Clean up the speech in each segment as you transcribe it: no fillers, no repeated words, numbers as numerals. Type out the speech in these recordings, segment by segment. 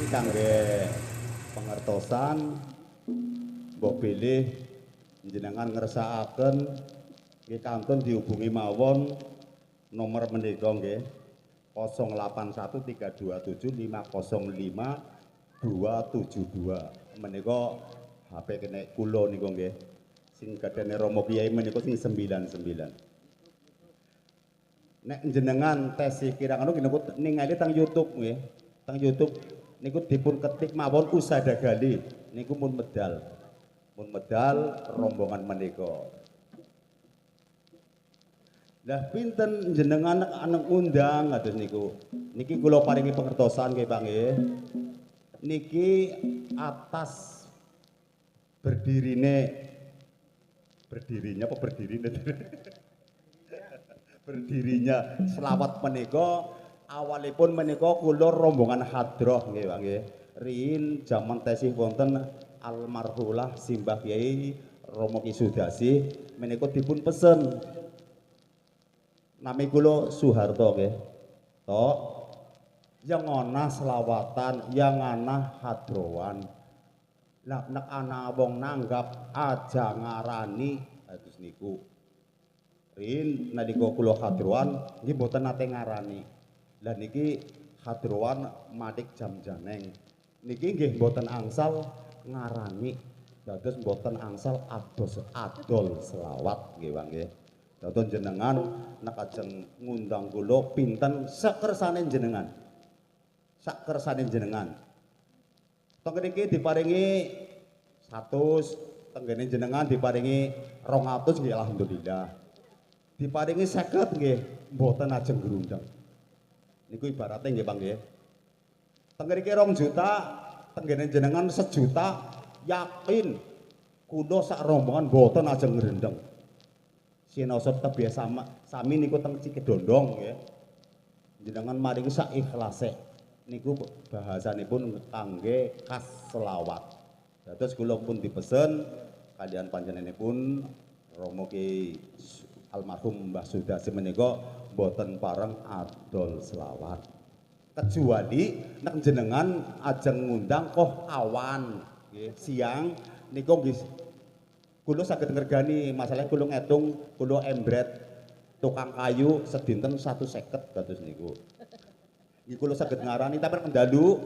kangge pengertosan mbok bilih njenengan ngersakaken nggih kantun dihubungi mawon nomor menika nggih 081327505272 menika HP kene kula niku nggih sing gadene Romo Kiai menika sing 99 nek jenengan tes kirang anu niku ningali teng YouTube nggih teng YouTube niku dipun ketik mawon Usada Gali niku mun medal rombongan menika. Lah pinten jenengan anak undang kados niku. Niki kula paringi pengertosan nggih Pak nggih. Niki atas berdirinya selawat menika awalipun menika kula rombongan hadroh nggih Pak nggih. Riyin jaman tesih wonten almarhumah Simbah Kyai Romo Ki Sudasi menika dipun pesen nami kula Soeharto nggih. Tok yang ana selawatan, yang ana hadrowan. Lah nek ana wong nanggap aja ngarani kados niku. Rin nalika kula hadrowan nggih mboten nate ngarani. Lah niki hadrowan matik jam janeng. Niki nggih mboten angsal ngarani. Dados mboten angsal adol selawat nggih Bang nggih. Dados jenengan nek ajeng ngundang kula pinten sakersane jenengan. Sakersane jenengan. Teng mriki diparingi 100, tenggene jenengan diparingi 200 nggih alhamdulillah. Diparingi 50 nggih mboten ajeng grundeng. Niku ibarate nggih Bang nggih. Teng mriki 2 juta, tenggene jenengan 1 juta yakin kula sak rombongan mboten ajeng grendeng. Sinaosa tebih sami niku teng Cikedondong nggih. Jenengan maringi sak ikhlase. Niku bahasanipun kangge khas selawat. Dados kula pun dipesen kalian panjenenganipun Romo Ki almarhum Mbah Sudasi menika boten pareng adol selawat. Kecuali nek jenengan ajeng ngundang koh awan nggih siang niku nggih kula saged ngergani masalah kula ngitung kula embret tukang kayu sedinten 150 dados niku. Iki kula saged ngarani tapi kendalu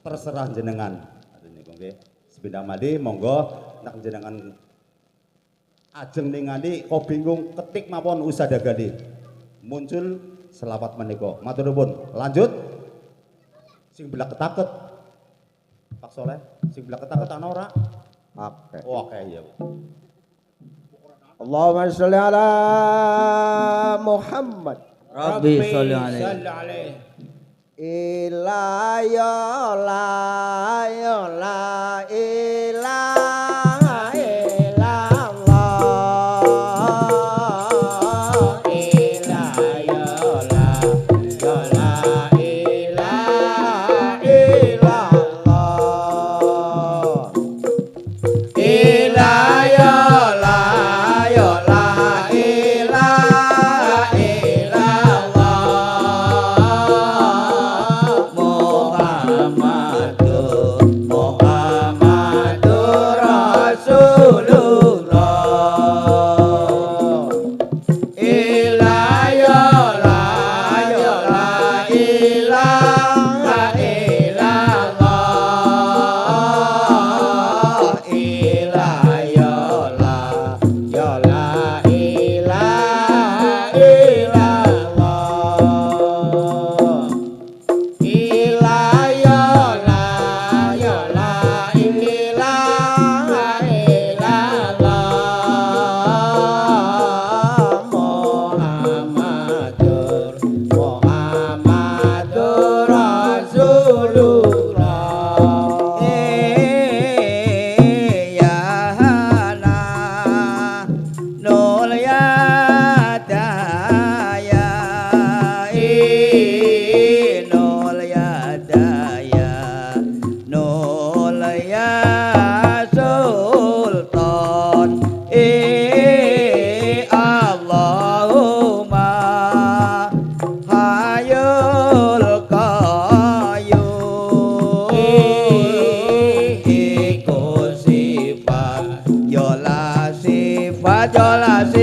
terserah jenengan. Dados niku nggih. Sepindah malih monggo nek jenengan ajeng ningali kok bingung ketik mawon Usada Gali. Muncul selawat menika. Matur nuwun. Lanjut. Sing belak ketaket. Pak Soleh, sing belak ketaket ana ora? Oke. Oke ya. Allahumma sholli ala Muhammad. Rabbi sholli alaihi. Ila ya la ilaha illallah. Ila ya la ilaha illallah. Ila ya la ilaha illallah. Muhammadur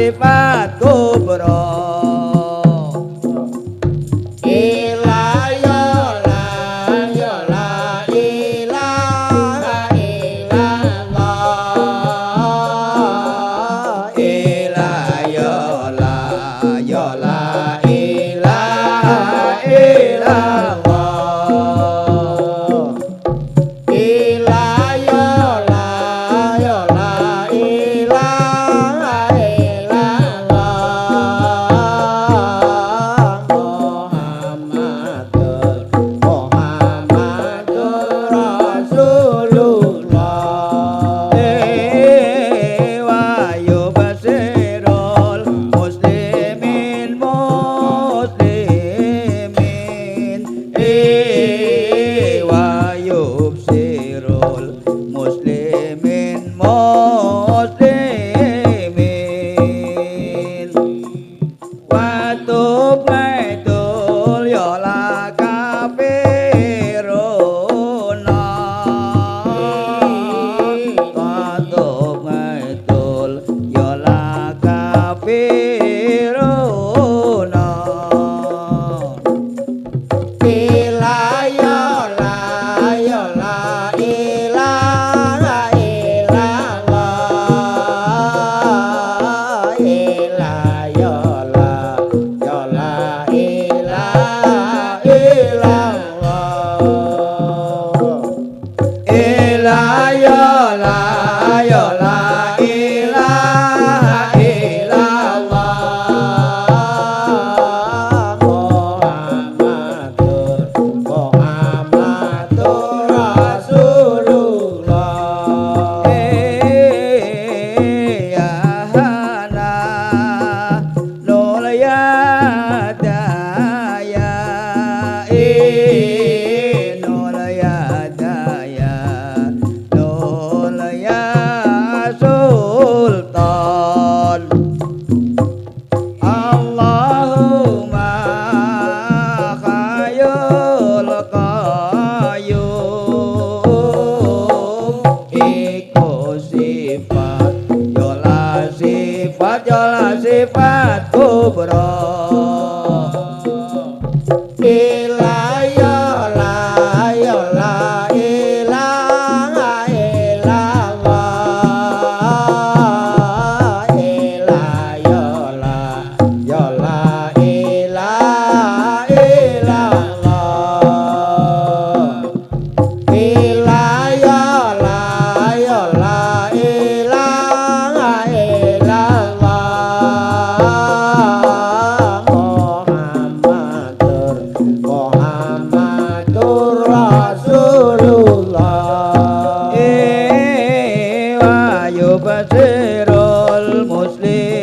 sifat kubra sifat kubra Basirul muslim